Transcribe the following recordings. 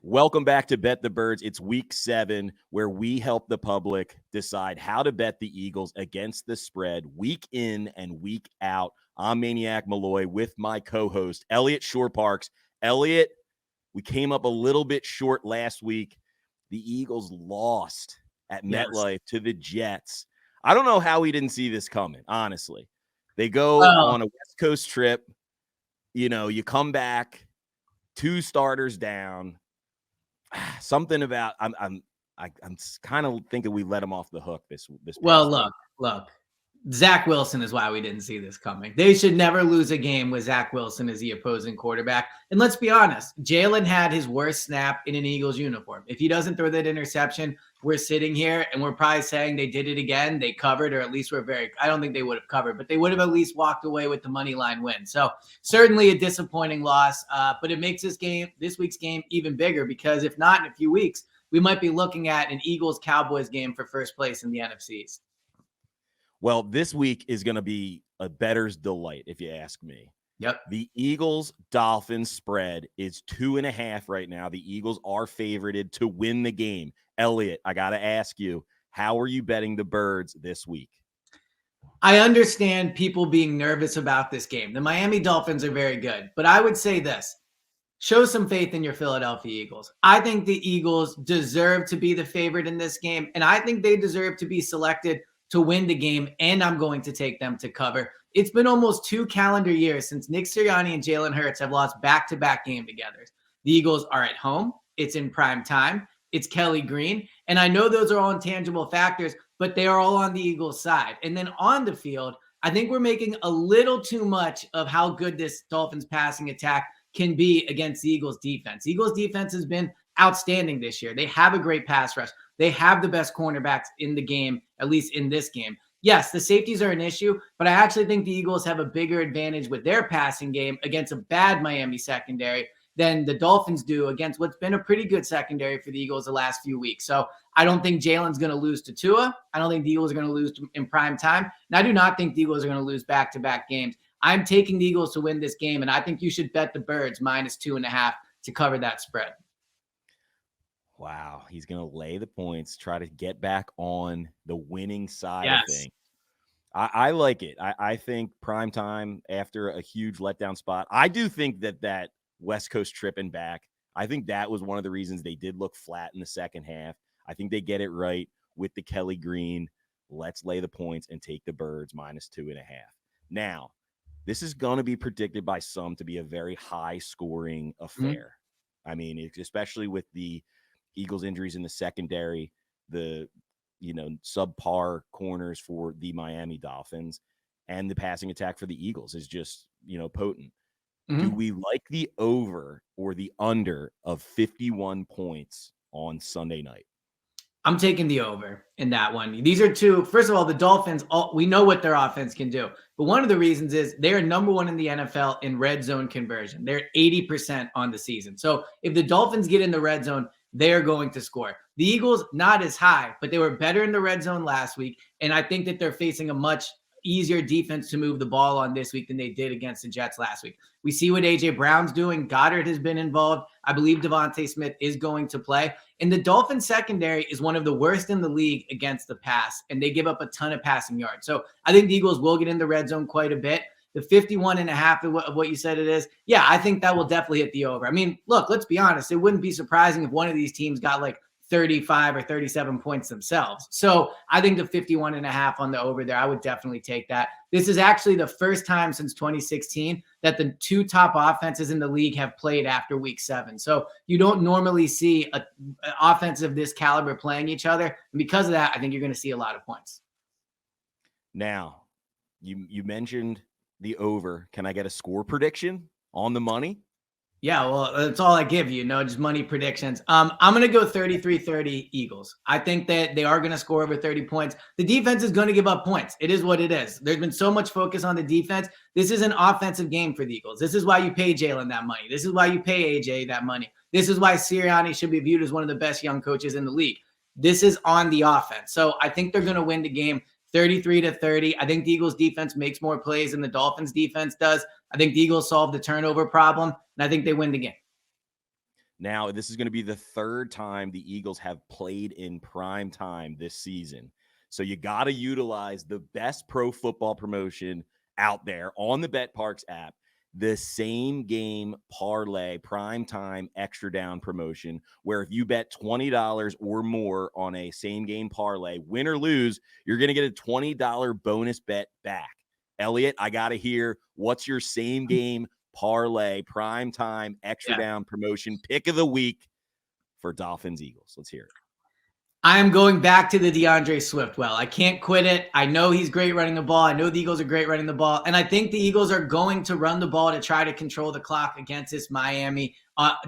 Welcome back to Bet the Birds. It's week 7 where we help the public decide how to bet the Eagles against the spread week in and week out. I'm Maniac Malloy with my co-host, Eliot Shore-Parks. Eliot, we came up a little bit short last week. The Eagles lost at MetLife to the Jets. I don't know how we didn't see this coming, honestly. They go on a West Coast trip. You come back, 2 starters down. Something about I'm kind of thinking we let him off the hook this Well, look. Zach Wilson is why we didn't see this coming. They should never lose a game with Zach Wilson as the opposing quarterback. And let's be honest, Jalen had his worst snap in an Eagles uniform. If he doesn't throw that interception, we're sitting here and we're probably saying they did it again. They covered, or at least I don't think they would have covered, but they would have at least walked away with the money line win. So certainly a disappointing loss, but it makes this week's game even bigger, because if not, in a few weeks, we might be looking at an Eagles-Cowboys game for first place in the NFC East. Well, this week is going to be a bettor's delight, if you ask me. Yep. The Eagles-Dolphins spread is 2.5 right now. The Eagles are favorited to win the game. Eliot, I got to ask you, how are you betting the Birds this week? I understand people being nervous about this game. The Miami Dolphins are very good, but I would say this. Show some faith in your Philadelphia Eagles. I think the Eagles deserve to be the favorite in this game, and I think they deserve to be selected to win the game, and I'm going to take them to cover. It's been almost 2 calendar years since Nick Sirianni and Jalen Hurts have lost back-to-back game togethers. The Eagles are at home. It's in prime time. It's Kelly Green. And I know those are all intangible factors, but they are all on the Eagles' side. And then on the field, I think we're making a little too much of how good this Dolphins passing attack can be against the Eagles' defense. Eagles' defense has been outstanding this year. They have a great pass rush. They have the best cornerbacks in the game, at least in this game. Yes, the safeties are an issue, but I actually think the Eagles have a bigger advantage with their passing game against a bad Miami secondary than the Dolphins do against what's been a pretty good secondary for the Eagles the last few weeks. So I don't think Jalen's going to lose to Tua. I don't think the Eagles are going to lose in prime time. And I do not think the Eagles are going to lose back-to-back games. I'm taking the Eagles to win this game, and I think you should bet the Birds -2.5 to cover that spread. Wow, he's going to lay the points, try to get back on the winning side of things. I like it. I think prime time after a huge letdown spot. I do think that West Coast trip and back, I think that was one of the reasons they did look flat in the second half. I think they get it right with the Kelly Green. Let's lay the points and take the Birds -2.5. Now, this is going to be predicted by some to be a very high-scoring affair. I mean, especially with the Eagles injuries in the secondary, the subpar corners for the Miami Dolphins, and the passing attack for the Eagles is just, potent. Do we like the over or the under of 51 points on Sunday night? I'm taking the over in that one. These are two. First of all, the Dolphins, we know what their offense can do. But one of the reasons is they're number 1 in the NFL in red zone conversion. They're 80% on the season. So if the Dolphins get in the red zone, they're going to score. The Eagles, not as high, but they were better in the red zone last week. And I think that they're facing a much easier defense to move the ball on this week than they did against the Jets last week. We see what A.J. Brown's doing. Goddard has been involved. I believe Devontae Smith is going to play. And the Dolphins secondary is one of the worst in the league against the pass, and they give up a ton of passing yards. So I think the Eagles will get in the red zone quite a bit. The 51.5 of what you said it is, yeah, I think that will definitely hit the over. I mean, look, let's be honest. It wouldn't be surprising if one of these teams got like 35 or 37 points themselves. So I think the 51.5 on the over there, I would definitely take that. This is actually the first time since 2016 that the 2 top offenses in the league have played after week 7. So you don't normally see an offense of this caliber playing each other. And because of that, I think you're going to see a lot of points. Now, you mentioned the over. Can I get a score prediction on the money? Yeah, well, that's all I give you, just money predictions. I'm going to go 33-30 Eagles. I think that they are going to score over 30 points. The defense is going to give up points. It is what it is. There's been so much focus on the defense. This is an offensive game for the Eagles. This is why you pay Jalen that money. This is why you pay AJ that money. This is why Sirianni should be viewed as one of the best young coaches in the league. This is on the offense. So I think they're going to win the game 33-30. I think the Eagles defense makes more plays than the Dolphins defense does. I think the Eagles solve the turnover problem, and I think they win the game. Now, this is going to be the third time the Eagles have played in prime time this season. So you got to utilize the best pro football promotion out there on the BetParks app, the same game parlay prime time extra down promotion, where if you bet $20 or more on a same game parlay, win or lose, you're going to get a $20 bonus bet back. Eliot, I got to hear, what's your same game parlay prime time extra down promotion pick of the week for Dolphins Eagles? Let's hear it. I am going back to the DeAndre Swift well. I can't quit it. I know he's great running the ball. I know the Eagles are great running the ball. And I think the Eagles are going to run the ball to try to control the clock against this Miami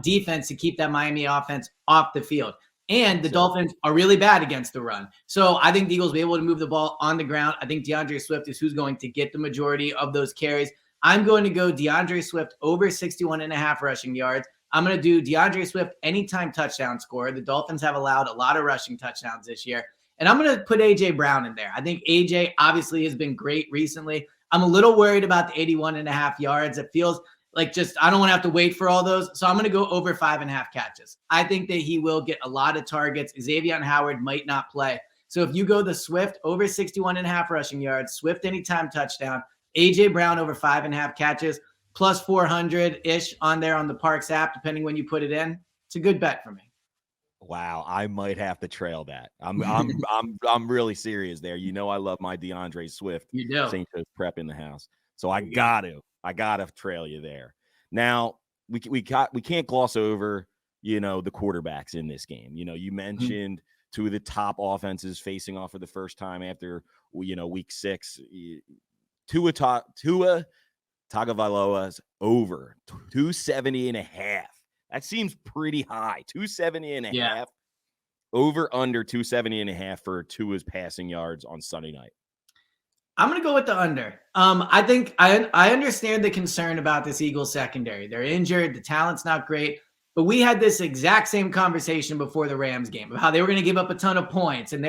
defense to keep that Miami offense off the field. And the Dolphins are really bad against the run. So I think the Eagles will be able to move the ball on the ground. I think DeAndre Swift is who's going to get the majority of those carries. I'm going to go DeAndre Swift over 61.5 rushing yards. I'm going to do DeAndre Swift anytime touchdown score. The Dolphins have allowed a lot of rushing touchdowns this year. And I'm going to put A.J. Brown in there. I think A.J. obviously has been great recently. I'm a little worried about the 81.5 yards. It feels like I don't want to have to wait for all those. So I'm going to go over 5.5 catches. I think that he will get a lot of targets. Xavier Howard might not play. So if you go the Swift over 61.5 rushing yards, Swift anytime touchdown, A.J. Brown over 5.5 catches, plus 400-ish on there on the Parks app, depending when you put it in. It's a good bet for me. Wow, I might have to trail that. I'm really serious there. You know I love my DeAndre Swift. You do. St. Joe's prep in the house. So I gotta trail you there. Now, we can't gloss over, the quarterbacks in this game. You mentioned two of the top offenses facing off for the first time after week 6. Tua Tagovailoa's over 270.5. That seems pretty high. 270.5. Over under 270.5 for Tua's passing yards on Sunday night. I'm going to go with the under. I think I understand the concern about this Eagles secondary. They're injured. The talent's not great. But we had this exact same conversation before the Rams game of how they were going to give up a ton of points. And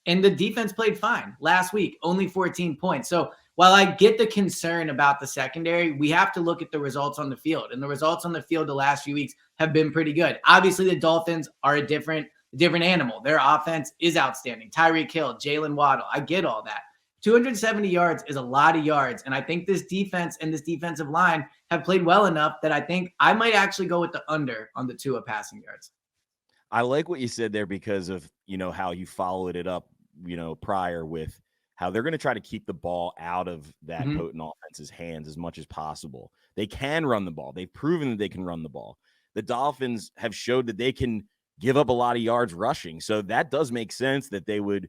and the defense played fine last week, only 14 points. So while I get the concern about the secondary, we have to look at the results on the field. And the results on the field the last few weeks have been pretty good. Obviously, the Dolphins are a different animal. Their offense is outstanding. Tyreek Hill, Jalen Waddle. I get all that. 270 yards is a lot of yards. And I think this defense and this defensive line have played well enough that I think I might actually go with the under on the Tua passing yards. I like what you said there because of, how you followed it up, prior with how they're going to try to keep the ball out of that potent offense's hands as much as possible. They can run the ball. They've proven that they can run the ball. The Dolphins have showed that they can give up a lot of yards rushing. So that does make sense that they would,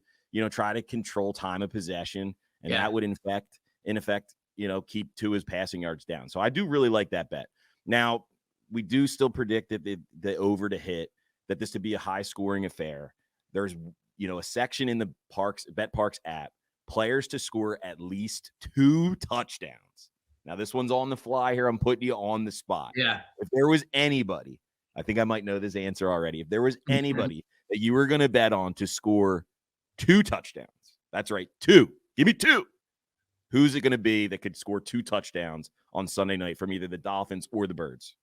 try to control time of possession. And that would in effect, keep Tua's passing yards down. So I do really like that bet. Now, we do still predict that the over to hit, that this to be a high scoring affair. There's, a section in the BetParks app, players to score at least 2 touchdowns. Now, this one's on the fly here. I'm putting you on the spot. Yeah. If there was anybody, I think I might know this answer already. If there was anybody that you were going to bet on to score 2 touchdowns, that's right, 2. Give me 2. Who's it going to be that could score 2 touchdowns on Sunday night from either the Dolphins or the Birds?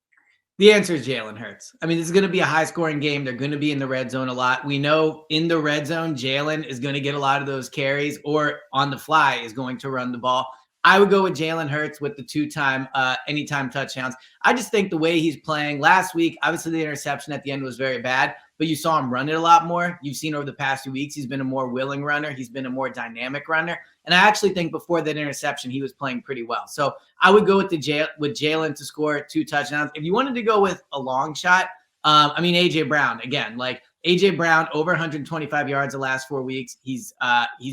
The answer is Jalen Hurts. I mean, this is going to be a high-scoring game. They're going to be in the red zone a lot. We know in the red zone, Jalen is going to get a lot of those carries, or on the fly is going to run the ball. I would go with Jalen Hurts with the 2-time anytime touchdowns. I just think the way he's playing last week, obviously the interception at the end was very bad, but you saw him run it a lot more. You've seen over the past few weeks, he's been a more willing runner. He's been a more dynamic runner. And I actually think before that interception, he was playing pretty well. So I would go with Jalen to score 2 touchdowns. If you wanted to go with a long shot, A.J. Brown, again, A.J. Brown over 125 yards the last 4 weeks. He's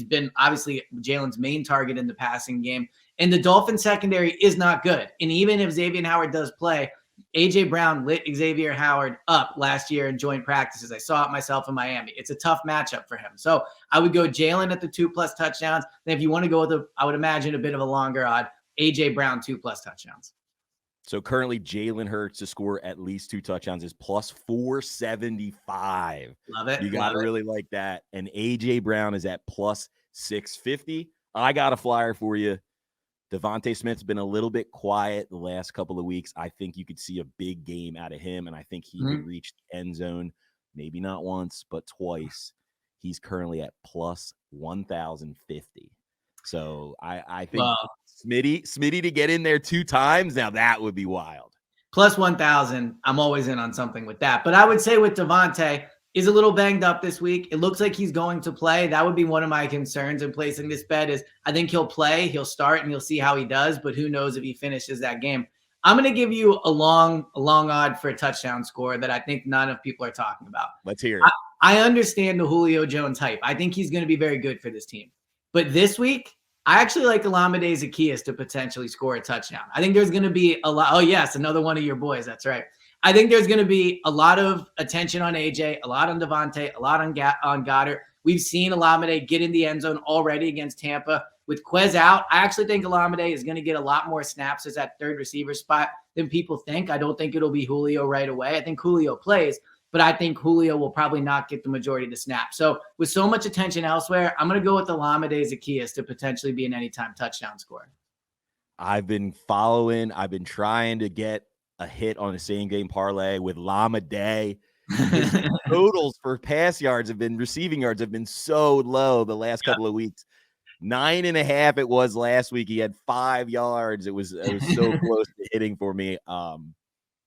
been obviously Jalen's main target in the passing game. And the Dolphins secondary is not good. And even if Xavier Howard does play, A.J. Brown lit Xavier Howard up last year in joint practices. I saw it myself in Miami. It's a tough matchup for him. So I would go Jalen at the 2+ touchdowns. Then if you want to go with I would imagine a bit of a longer odd, A.J. Brown 2+ touchdowns. So currently Jalen Hurts to score at least 2 touchdowns is plus 475. Love it. You got to really like that. And A.J. Brown is at plus 650. I got a flyer for you. Devontae Smith's been a little bit quiet the last couple of weeks. I think you could see a big game out of him, and I think he could reach the end zone, maybe not once, but twice. He's currently at plus 1,050. So I think Smitty to get in there 2 times, now that would be wild. Plus 1,000, I'm always in on something with that. But I would say with Devontae, is a little banged up this week. It looks like he's going to play. That would be one of my concerns in placing this bet is I think he'll play, he'll start, and you'll see how he does, but who knows if he finishes that game. I'm going to give you a long odd for a touchdown score that I think none of people are talking about. Let's hear it. I understand the Julio Jones hype. I think he's going to be very good for this team. But this week, I actually like Olamide Zaccheaus to potentially score a touchdown. I think there's going to be a lot. Oh, yes, another one of your boys. That's right. I think there's going to be a lot of attention on AJ, a lot on Devontae, a lot on Goddard. We've seen Olamide get in the end zone already against Tampa. With Quez out, I actually think Olamide is going to get a lot more snaps as that third receiver spot than people think. I don't think it'll be Julio right away. I think Julio plays, but I think Julio will probably not get the majority of the snaps. So with so much attention elsewhere, I'm going to go with Olamide Zaccheaus to potentially be an anytime touchdown scorer. I've been trying to get a hit on a same game parlay with Olamide. His totals for receiving yards have been so low the last couple of weeks. 9.5 it was last week. He had 5 yards. It was so close to hitting for me.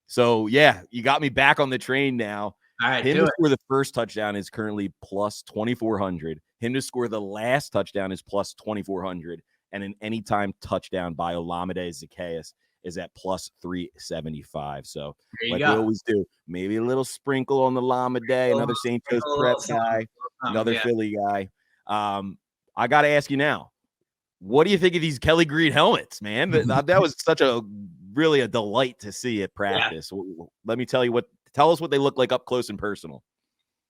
So yeah, you got me back on the train now. All right, him to score the first touchdown is currently plus 2,400. Him to score the last touchdown is plus 2,400, and an anytime touchdown by Olamide Zaccheaus is at plus 375. So like we always do, maybe a little sprinkle on the Olamide, another St. Joe's prep guy, another Philly guy. I got to ask you now, what do you think of these Kelly Green helmets, man? That was such really a delight to see at practice. Yeah. Let me tell us what they look like up close and personal.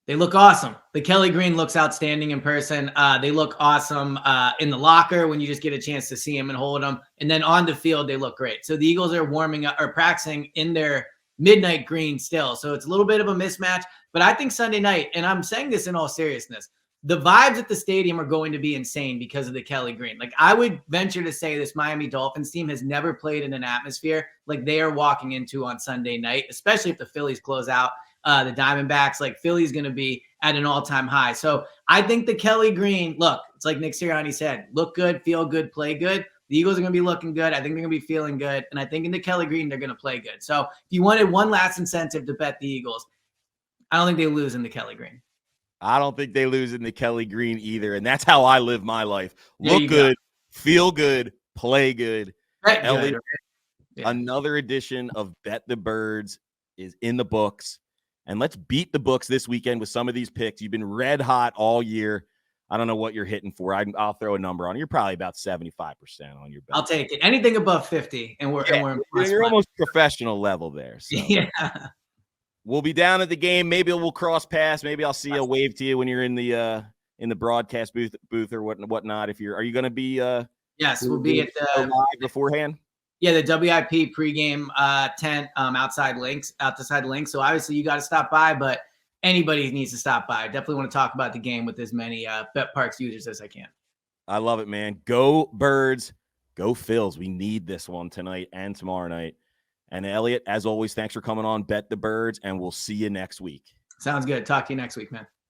They look awesome. The Kelly Green looks outstanding in person. They look awesome in the locker when you just get a chance to see them and hold them. And then on the field, they look great. So the Eagles are warming up or practicing in their midnight green still. So it's a little bit of a mismatch. But I think Sunday night, and I'm saying this in all seriousness, the vibes at the stadium are going to be insane because of the Kelly Green. Like I would venture to say this Miami Dolphins team has never played in an atmosphere like they are walking into on Sunday night, especially if the Phillies close out the Diamondbacks. Like Philly's going to be at an all-time high. So I think the Kelly Green, look, it's like Nick Sirianni said, look good, feel good, play good. The Eagles are going to be looking good. I think they're going to be feeling good. And I think in the Kelly Green, they're going to play good. So if you wanted one last incentive to bet the Eagles, I don't think they lose in the Kelly Green. I don't think they lose in the Kelly Green either. And that's how I live my life. Look good, feel good, play good. Elliot, another edition of Bet the Birds is in the books. And let's beat the books this weekend with some of these picks. You've been red hot all year. I don't know what you're hitting for. I'll throw a number on. You're probably about 75% on your bet. I'll take it. Anything above 50. And you're almost professional level there. So. Yeah. We'll be down at the game. Maybe we'll cross paths. Maybe I'll see a wave to you when you're in the broadcast booth or whatnot. Are you going to be? Yes, we'll be at the live beforehand. Yeah, the WIP pregame tent outside links. So obviously you got to stop by, but anybody needs to stop by. I definitely want to talk about the game with as many Bet Parks users as I can. I love it, man. Go Birds, go Phils. We need this one tonight and tomorrow night. And Elliot, as always, thanks for coming on Bet the Birds, and we'll see you next week. Sounds good. Talk to you next week, man.